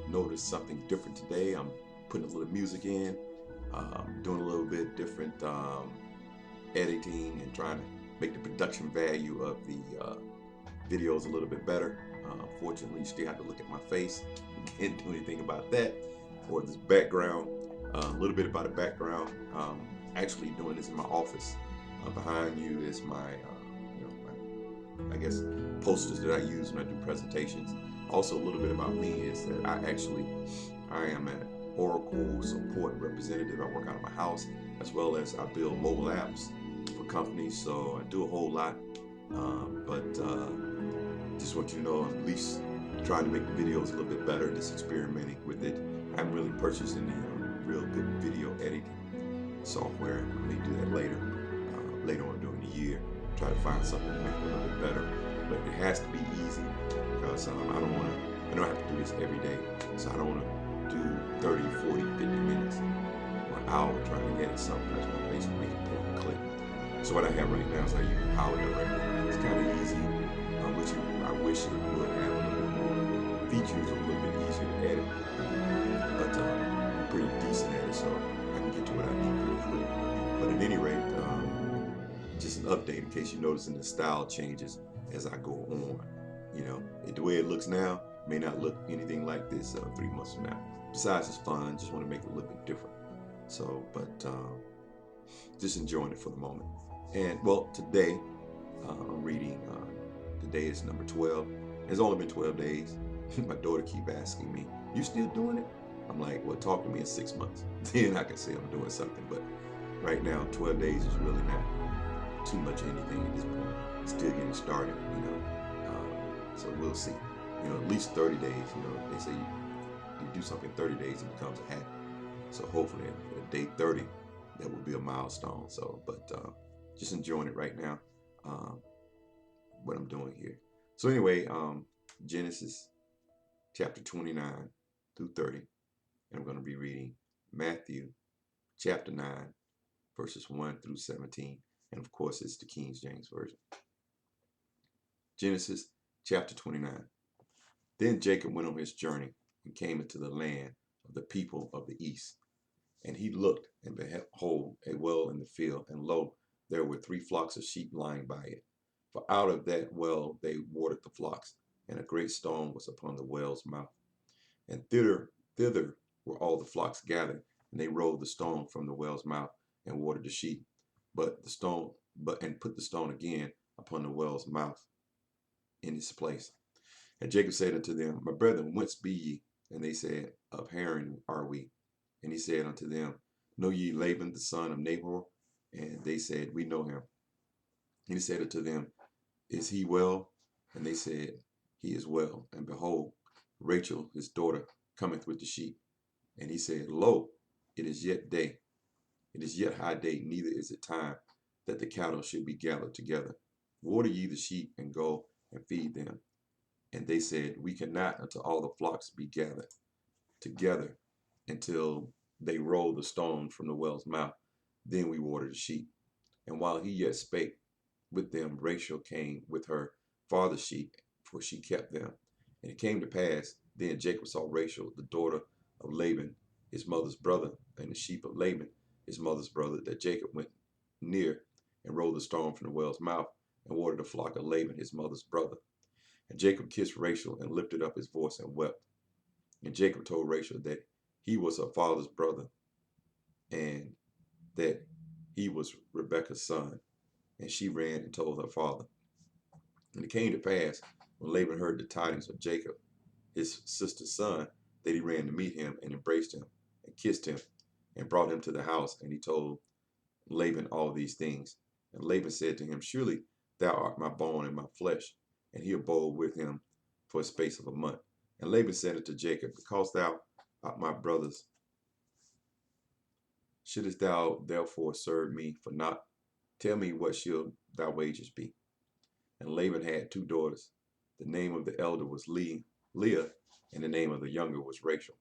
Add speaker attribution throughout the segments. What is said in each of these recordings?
Speaker 1: notice something different today. I'm putting a little music in, doing a little bit different editing and trying to make the production value of the videos a little bit better. Fortunately, you still have to look at my face. Can't do anything about that. Or this background, a little bit about the background. Actually doing this in my office. Behind you is my I guess posters that I use when I do presentations. Also, a little bit about me is that I am an Oracle support representative. I work out of my house as well as I build mobile apps for companies. So I do a whole lot. But just want you to know I'm at least trying to make the videos a little bit better, just experimenting with it. I haven't really purchased any real good video editing software. I may do that later on during the year. Try to find something to make it a little bit better. But it has to be easy because I don't have to do this every day. So I don't want to do 30, 40, 50 minutes or an hour trying to edit something. I just want to basically make it point and click. So what I have right now is I use Power Director. It's kind of easy, which I wish it would have a little bit more features, a little bit easier to edit. But I'm pretty decent at it, so I can get to what I need pretty quick. But at any rate, just an update in case you're noticing the style changes as I go on. The way it looks now may not look anything like this 3 months from now. Besides, it's fun. Just want to make it a little bit different. So, but just enjoying it for the moment. And well, today I'm reading. Today is number 12. It's only been 12 days. My daughter keep asking me, "You still doing it?" I'm like, "Well, talk to me in 6 months. Then I can say I'm doing something." But right now, 12 days is really not too much of anything at this point. Still getting started, so we'll see. At least 30 days. They say you do something 30 days, it becomes a habit. So hopefully at day 30, that will be a milestone. So, but just enjoying it right now, what I'm doing here. So anyway, Genesis chapter 29 through 30. And I'm going to be reading Matthew chapter 9, verses 1 through 17. And of course, it's the King James Version. Genesis chapter 29. Then Jacob went on his journey and came into the land of the people of the east. And he looked, and behold, a well in the field, and lo, there were 3 flocks of sheep lying by it. For out of that well they watered the flocks, and a great stone was upon the well's mouth. And thither were all the flocks gathered, and they rolled the stone from the well's mouth and watered the sheep, and put the stone again upon the well's mouth in its place. And Jacob said unto them, My brethren, whence be ye? And they said, Of Haran are we. And he said unto them, Know ye Laban the son of Nahor? And they said, We know him. And he said unto them, Is he well? And they said, He is well. And behold, Rachel his daughter cometh with the sheep. And he said, Lo, it is yet day. It is yet high day, neither is it time that the cattle should be gathered together. Water ye the sheep, and go and feed them. And they said, We cannot until all the flocks be gathered together until they roll the stone from the well's mouth. Then we water the sheep. And while he yet spake with them, Rachel came with her father's sheep, for she kept them. And it came to pass, then Jacob saw Rachel, the daughter of Laban, his mother's brother, and the sheep of Laban, his mother's brother, that Jacob went near and rolled the stone from the well's mouth and watered the flock of Laban, his mother's brother. And Jacob kissed Rachel and lifted up his voice and wept. And Jacob told Rachel that he was her father's brother and that he was Rebekah's son. And she ran and told her father. And it came to pass, when Laban heard the tidings of Jacob, his sister's son, that he ran to meet him and embraced him and kissed him and brought him to the house. And he told Laban all these things. And Laban said to him, Surely thou art my bone and my flesh. And he abode with him for a space of a month. And Laban said unto Jacob, Because thou art my brother's, shouldest thou therefore serve me for naught? Tell me, what shall thy wages be? And Laban had 2 daughters. The name of the elder was Leah, and the name of the younger was Rachel.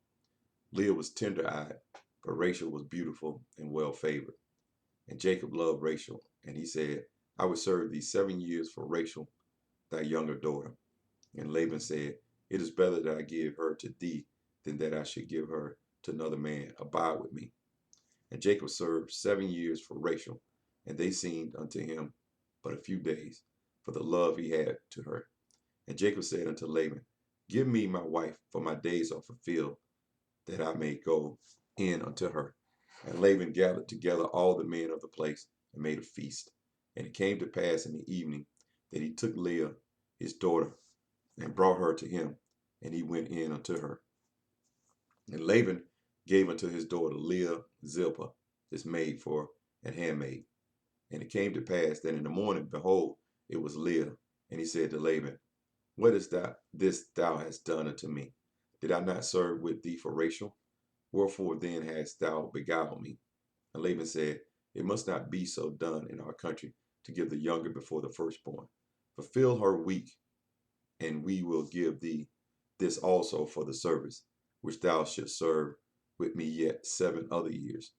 Speaker 1: Leah was tender-eyed, but Rachel was beautiful and well-favored. And Jacob loved Rachel, and he said, I would serve thee 7 years for Rachel, thy younger daughter. And Laban said, It is better that I give her to thee than that I should give her to another man. Abide with me. And Jacob served 7 years for Rachel, and they seemed unto him but a few days, for the love he had to her. And Jacob said unto Laban, Give me my wife, for my days are fulfilled, that I may go in unto her. And Laban gathered together all the men of the place and made a feast. And it came to pass in the evening that he took Leah, his daughter, and brought her to him, and he went in unto her. And Laban gave unto his daughter Leah Zilpah, his maid, for an handmaid. And it came to pass that in the morning, behold, it was Leah. And he said to Laban, What is this thou hast done unto me? Did I not serve with thee for Rachel? Wherefore then hast thou beguiled me? And Laban said, It must not be so done in our country, to give the younger before the firstborn. Fulfill her week, and we will give thee this also for the service, which thou shouldst serve with me yet 7 other years.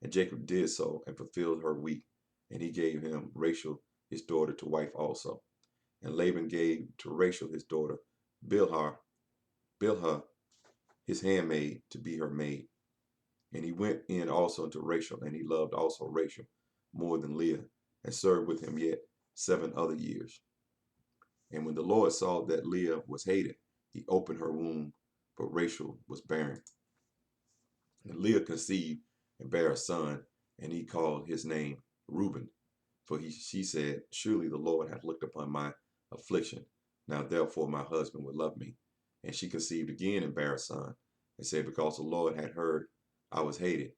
Speaker 1: And Jacob did so, and fulfilled her week, and he gave him Rachel his daughter to wife also. And Laban gave to Rachel his daughter Bilhah his handmaid to be her maid. And he went in also unto Rachel, and he loved also Rachel more than Leah, and served with him yet 7 other years. And when the Lord saw that Leah was hated, he opened her womb, but Rachel was barren. And Leah conceived and bare a son, and he called his name Reuben. For she said, Surely the Lord hath looked upon my affliction. Now therefore my husband will love me. And she conceived again and bare a son, and said, Because the Lord had heard I was hated,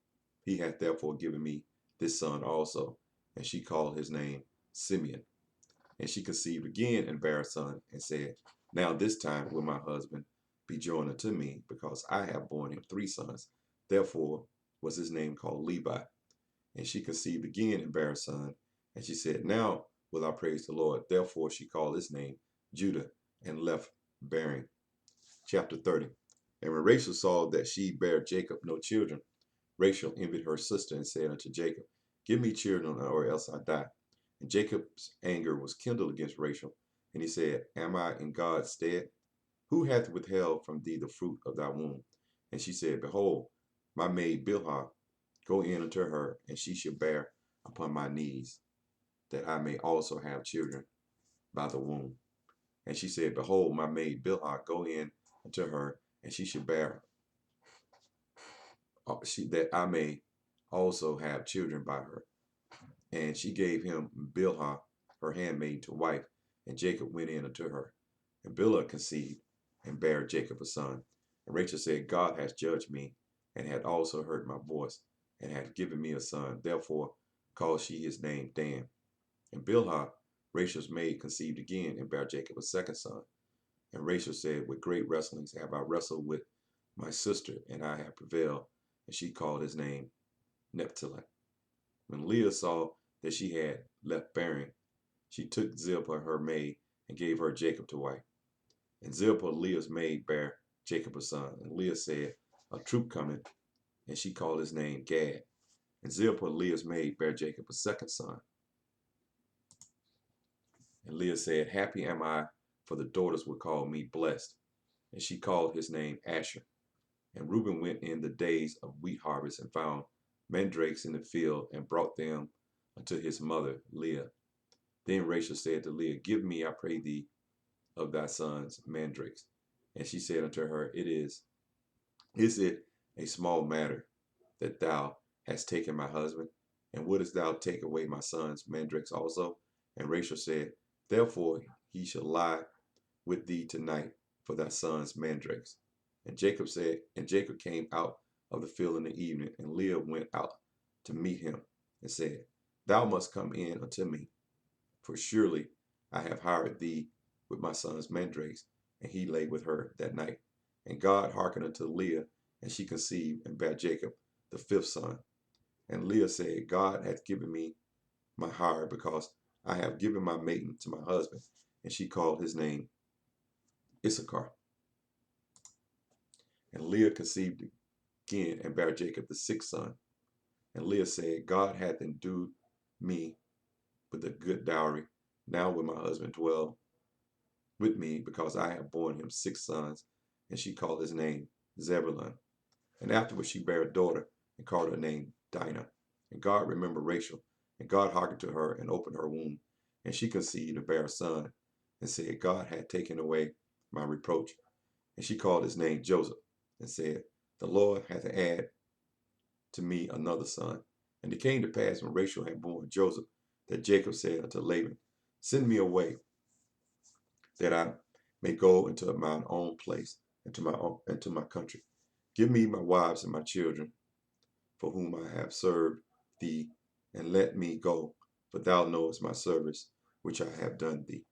Speaker 1: he hath therefore given me this son also. And she called his name Simeon. And she conceived again and bare a son, and said, Now this time will my husband be joined unto me, because I have borne him 3 sons. Therefore was his name called Levi. And she conceived again and bare a son, and she said, Now will I praise the Lord. Therefore she called his name Judah, and left bearing. Chapter 30. And when Rachel saw that she bare Jacob no children, Rachel envied her sister, and said unto Jacob, Give me children, or else I die. And Jacob's anger was kindled against Rachel, and he said, Am I in God's stead? Who hath withheld from thee the fruit of thy womb? And she said, Behold, my maid Bilhah, go in unto her, and she shall bear upon my knees, that I may also have children by the womb. And she said, Behold, my maid Bilhah, go in unto her, and she shall bear, that I may also have children by her. And she gave him Bilhah, her handmaid, to wife, and Jacob went in unto her. And Bilhah conceived, and bare Jacob a son. And Rachel said, God hath judged me, and hath also heard my voice, and hath given me a son. Therefore called she his name Dan. And Bilhah, Rachel's maid, conceived again, and bare Jacob a second son. And Rachel said, With great wrestlings have I wrestled with my sister, and I have prevailed. And she called his name Naphtali. When Leah saw that she had left bearing, she took Zilpah her maid, and gave her Jacob to wife. And Zilpah, Leah's maid, bare Jacob a son. And Leah said, A troop cometh, and she called his name Gad. And Zilpah, Leah's maid, bare Jacob a second son. And Leah said, Happy am I, for the daughters will call me blessed. And she called his name Asher. And Reuben went in the days of wheat harvest, and found mandrakes in the field, and brought them unto his mother Leah. Then Rachel said to Leah, Give me, I pray thee, of thy sons mandrakes. And she said unto her, Is it a small matter that thou hast taken my husband? And wouldest thou take away my son's mandrakes also? And Rachel said, Therefore he shall lie with thee tonight for thy son's mandrakes. And Jacob came out of the field in the evening, and Leah went out to meet him, and said, Thou must come in unto me, for surely I have hired thee with my son's mandrakes. And he lay with her that night. And God hearkened unto Leah, and she conceived, and bare Jacob the 5th son. And Leah said, God hath given me my hire, because I have given my maiden to my husband. And she called his name Issachar. And Leah conceived again, and bare Jacob the 6th son. And Leah said, God hath endued me with a good dowry. Now will my husband dwell with me, because I have borne him 6 sons. And she called his name Zebulun. And afterwards she bare a daughter, and called her name Dinah. And God remembered Rachel, and God hearkened to her, and opened her womb. And she conceived and bare a son, and said, God had taken away my reproach. And she called his name Joseph, and said, The Lord hath added to me another son. And it came to pass, when Rachel had borne Joseph, that Jacob said unto Laban, Send me away, that I may go into mine own place, and to my country. Give me my wives and my children, for whom I have served thee, and let me go, for thou knowest my service which I have done thee.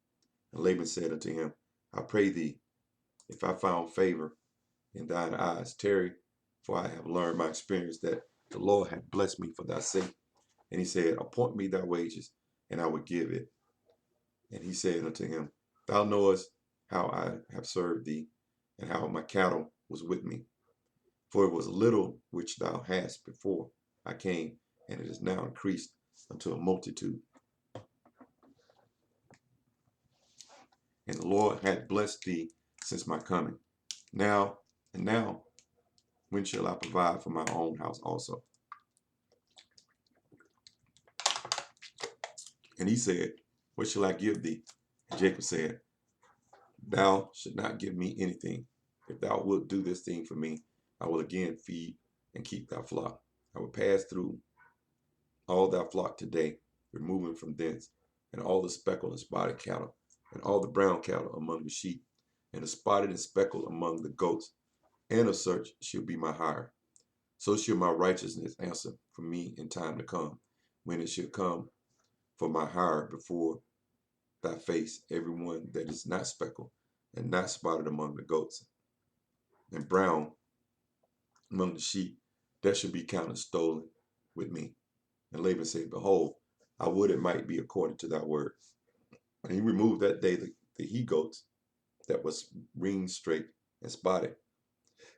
Speaker 1: And Laban said unto him, I pray thee, if I found favor in thine eyes, tarry, for I have learned my experience that the Lord hath blessed me for thy sake. And he said, Appoint me thy wages, and I will give it. And he said unto him, Thou knowest how I have served thee, and how my cattle was with me. For it was little which thou hadst before I came, and it is now increased unto a multitude. And the Lord hath blessed thee since my coming. Now, when shall I provide for my own house also? And he said, What shall I give thee? And Jacob said, Thou should not give me anything. If thou wilt do this thing for me, I will again feed and keep thy flock. I will pass through all thy flock today, removing from thence, and all the speckled and spotted cattle, and all the brown cattle among the sheep, and the spotted and speckled among the goats, and of such shall be my hire. So shall my righteousness answer for me in time to come, when it shall come for my hire before thy face, every one that is not speckled and not spotted among the goats, and brown among the sheep, that shall be counted stolen with me. And Laban said, Behold, I would it might be according to thy word. And he removed that day the he goats that was ringed straight and spotted,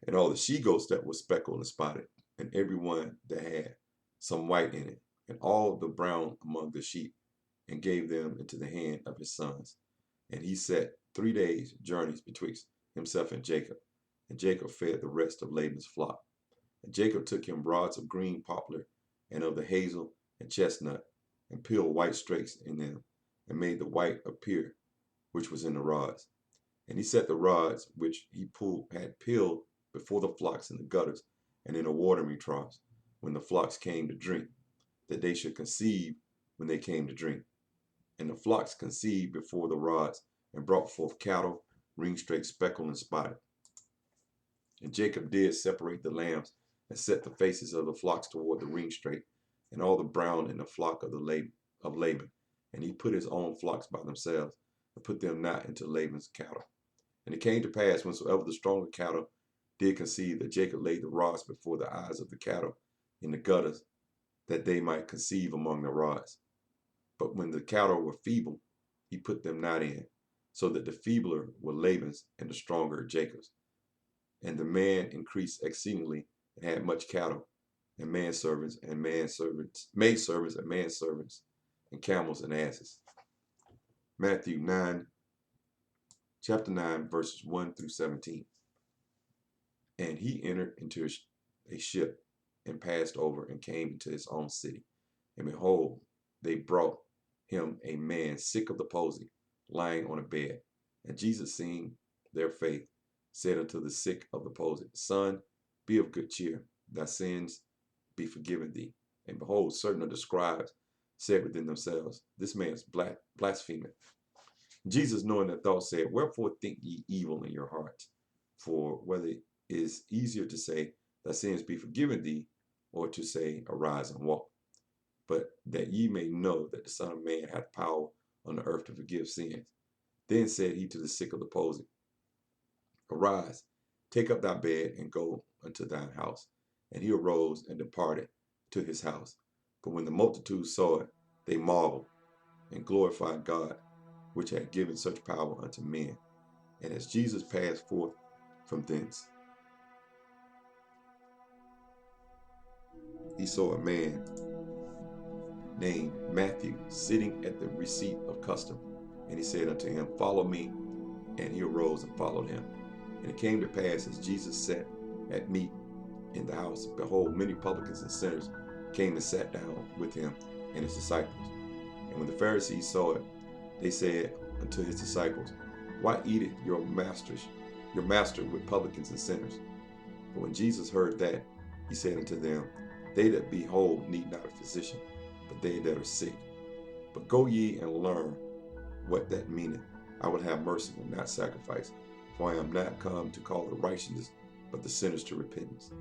Speaker 1: and all the she goats that were speckled and spotted, and every one that had some white in it, and all the brown among the sheep, and gave them into the hand of his sons. And he set 3 days' journeys betwixt himself and Jacob fed the rest of Laban's flock. And Jacob took him rods of green poplar, and of the hazel and chestnut, and peeled white streaks in them, and made the white appear which was in the rods. And he set the rods which he had peeled before the flocks in the gutters, and in the watering troughs, when the flocks came to drink, that they should conceive when they came to drink. And the flocks conceived before the rods, and brought forth cattle, ring straight, speckled, and spotted. And Jacob did separate the lambs, and set the faces of the flocks toward the ring straight, and all the brown in the flock of Laban. And he put his own flocks by themselves, and put them not into Laban's cattle. And it came to pass, whensoever the stronger cattle did conceive, that Jacob laid the rods before the eyes of the cattle in the gutters, that they might conceive among the rods. But when the cattle were feeble, he put them not in, so that the feebler were Laban's, and the stronger Jacob's. And the man increased exceedingly, and had much cattle, and maidservants, and manservants, and camels and asses. Matthew 9, chapter 9, verses 1 through 17. And he entered into a ship, and passed over, and came into his own city. And behold, they brought him a man sick of the palsy, lying on a bed. And Jesus, seeing their faith, said unto the sick of the palsy, Son, be of good cheer, thy sins be forgiven thee. And behold, certain of the scribes said within themselves, This man is blaspheming. Jesus, knowing their thoughts, said, Wherefore think ye evil in your hearts? For whether it is easier to say, Thy sins be forgiven thee, or to say, Arise and walk. But that ye may know that the Son of Man hath power on the earth to forgive sins. Then said he to the sick of the palsy, Arise, take up thy bed, and go unto thine house. And he arose and departed to his house. But when the multitude saw it, they marveled, and glorified God, which had given such power unto men. And as Jesus passed forth from thence, he saw a man named Matthew sitting at the receipt of custom. And he said unto him, Follow me. And he arose and followed him. And it came to pass, as Jesus sat at meat in the house, behold, many publicans and sinners came and sat down with him and his disciples. And when the Pharisees saw it, they said unto his disciples, Why eateth your master with publicans and sinners? But when Jesus heard that, he said unto them, They that be whole need not a physician, but they that are sick. But go ye and learn what that meaneth. I will have mercy and not sacrifice, for I am not come to call the righteous, but the sinners to repentance.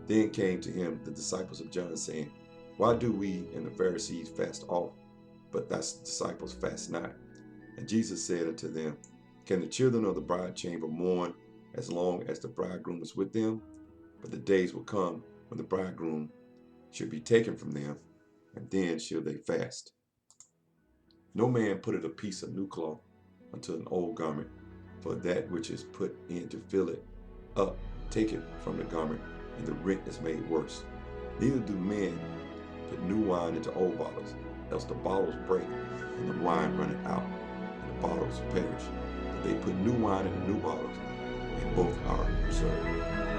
Speaker 1: Then came to him the disciples of John, saying, Why do we and the Pharisees fast oft, but thy disciples fast not? And Jesus said unto them, Can the children of the bride chamber mourn as long as the bridegroom is with them? But the days will come when the bridegroom should be taken from them, and then shall they fast. No man putteth a piece of new cloth unto an old garment, for that which is put in to fill it up taketh from the garment, and the rent is made worse. Neither do men put new wine into old bottles, else the bottles break, and the wine runneth out, and the bottles perish. But they put new wine into new bottles, and both are preserved.